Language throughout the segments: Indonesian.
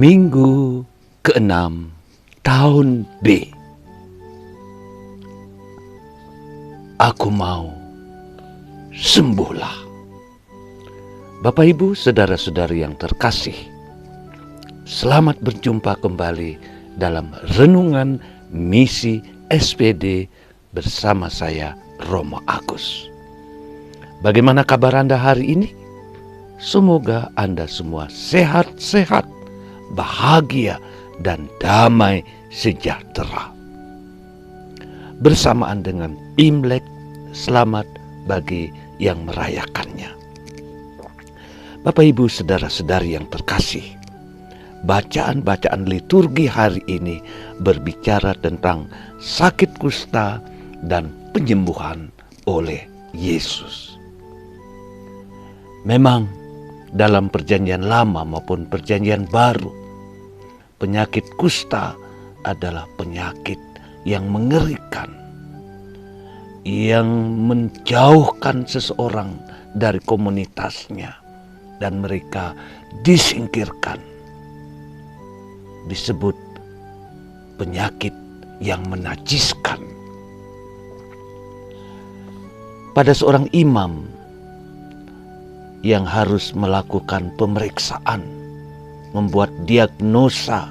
Minggu ke-6 tahun B. Aku mau sembuhlah. Bapak Ibu, saudara-saudari yang terkasih, selamat berjumpa kembali dalam renungan misi SPD bersama saya, Romo Agus. Bagaimana kabar Anda hari ini? Semoga Anda semua sehat-sehat, bahagia, dan damai sejahtera. Bersamaan dengan Imlek, selamat bagi yang merayakannya. Bapak Ibu saudara-saudari yang terkasih, bacaan-bacaan liturgi hari ini berbicara tentang sakit kusta dan penyembuhan oleh Yesus. Memang dalam perjanjian lama maupun perjanjian baru, penyakit kusta adalah penyakit yang mengerikan, yang menjauhkan seseorang dari komunitasnya dan mereka disingkirkan. Disebut penyakit yang menajiskan. Pada seorang imam yang harus melakukan pemeriksaan, membuat diagnosa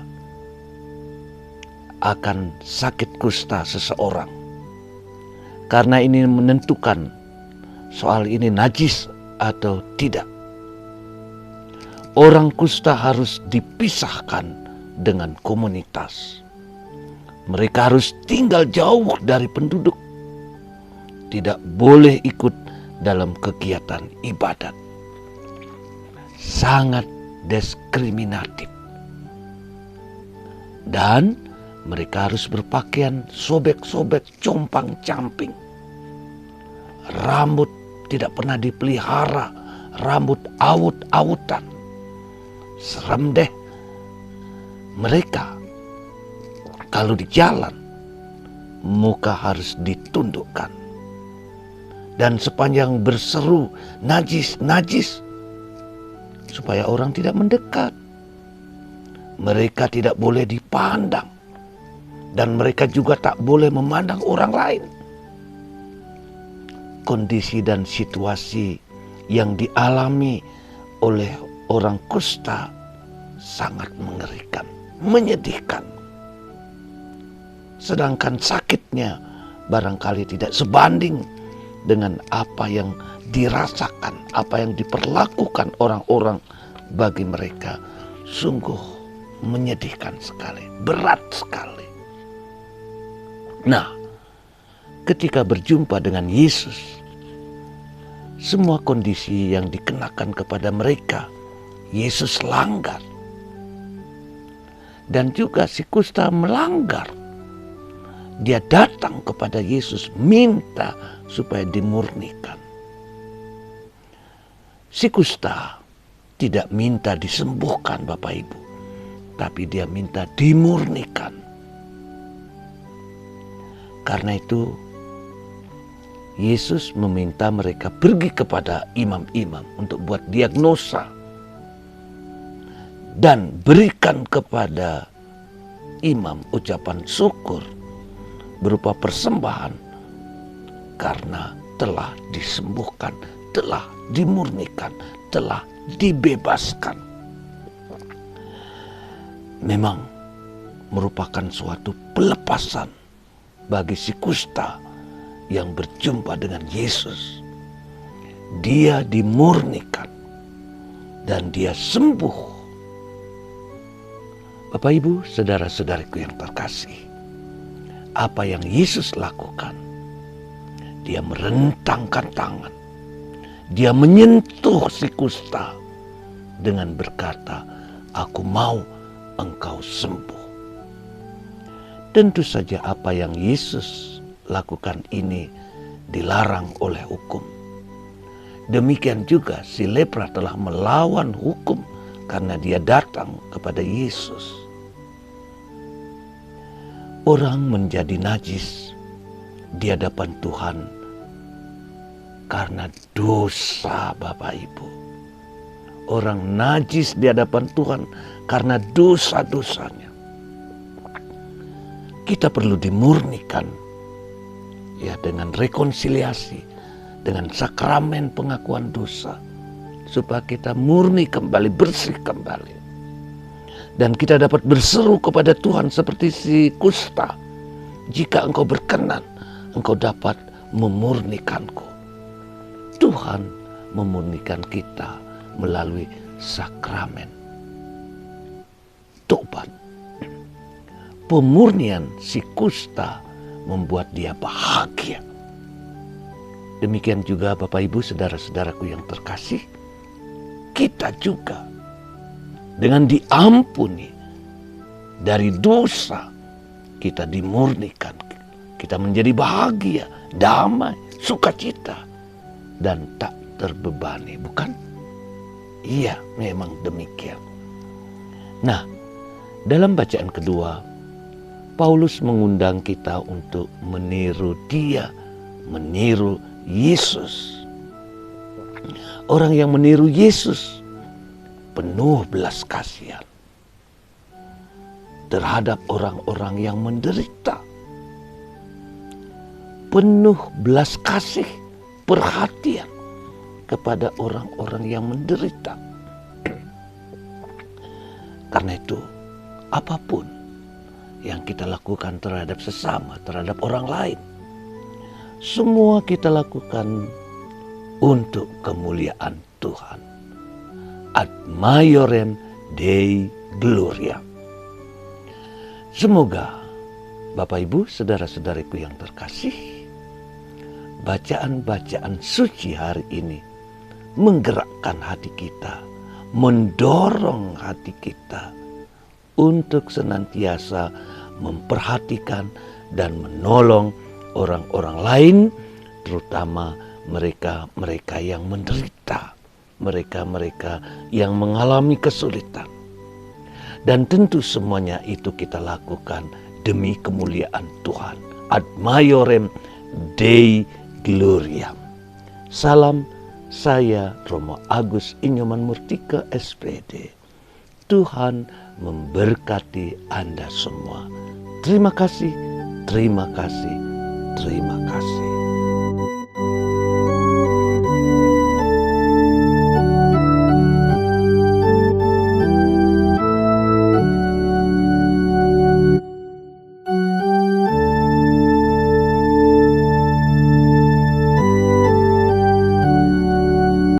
akan sakit kusta seseorang. Karena ini menentukan soal ini najis atau tidak. Orang kusta harus dipisahkan dengan komunitas. Mereka harus tinggal jauh dari penduduk. Tidak boleh ikut dalam kegiatan ibadat. Sangat diskriminatif. Dan mereka harus berpakaian sobek-sobek, compang-camping. Rambut tidak pernah dipelihara, rambut awut-awutan. Serem deh. Mereka kalau di jalan, muka harus ditundukkan. Dan sepanjang berseru, najis, najis, supaya orang tidak mendekat. Mereka tidak boleh dipandang. Dan mereka juga tak boleh memandang orang lain. Kondisi dan situasi yang dialami oleh orang kusta sangat mengerikan, menyedihkan. Sedangkan sakitnya barangkali tidak sebanding dengan apa yang dirasakan, apa yang diperlakukan orang-orang bagi mereka. Sungguh menyedihkan sekali, berat sekali. Nah, ketika berjumpa dengan Yesus, semua kondisi yang dikenakan kepada mereka, Yesus langgar. Dan juga si kusta melanggar. Dia datang kepada Yesus, minta supaya dimurnikan. Si kusta tidak minta disembuhkan Bapak Ibu, tapi dia minta dimurnikan. Karena itu Yesus meminta mereka pergi kepada imam-imam untuk buat diagnosa. Dan berikan kepada imam ucapan syukur berupa persembahan karena telah disembuhkan, telah dimurnikan, telah dibebaskan. Memang merupakan suatu pelepasan bagi si kusta yang berjumpa dengan Yesus. Dia dimurnikan dan dia sembuh. Bapak Ibu, saudara-saudariku yang terkasih, apa yang Yesus lakukan? Dia merentangkan tangan. Dia menyentuh si kusta dengan berkata, "Aku mau engkau sembuh." Tentu saja apa yang Yesus lakukan ini dilarang oleh hukum. Demikian juga si lepra telah melawan hukum karena dia datang kepada Yesus. Orang menjadi najis di hadapan Tuhan karena dosa Bapak Ibu. orang najis di hadapan Tuhan karena dosa-dosanya. Kita perlu dimurnikan ya dengan rekonsiliasi, dengan sakramen pengakuan dosa, supaya kita murni kembali, bersih kembali. Dan kita dapat berseru kepada Tuhan seperti si kusta, jika engkau berkenan, engkau dapat memurnikanku. Tuhan memurnikan kita melalui sakramen tobat. Pemurnian si kusta membuat dia bahagia. Demikian juga Bapak Ibu, saudara-saudaraku yang terkasih, kita juga dengan diampuni dari dosa, kita dimurnikan, kita menjadi bahagia, damai, sukacita, dan tak terbebani, bukan? Iya, memang demikian. Nah, dalam bacaan kedua, Paulus mengundang kita untuk meniru dia, meniru Yesus. Orang yang meniru Yesus penuh belas kasihan terhadap orang-orang yang menderita. Penuh belas kasih, perhatian kepada orang-orang yang menderita. Karena itu, apapun yang kita lakukan terhadap sesama, terhadap orang lain, semua kita lakukan untuk kemuliaan Tuhan. Ad maiorem Dei gloria. Semoga Bapak Ibu, saudara-saudariku yang terkasih, bacaan-bacaan suci hari ini menggerakkan hati kita, mendorong hati kita untuk senantiasa memperhatikan dan menolong orang-orang lain, terutama mereka-mereka yang menderita, mereka-mereka yang mengalami kesulitan. Dan tentu semuanya itu kita lakukan demi kemuliaan Tuhan. Ad maiorem Dei gloria. Salam, saya Romo Agus Inyoman Murtika SPD. Tuhan memberkati Anda semua. Terima kasih, terima kasih, terima kasih.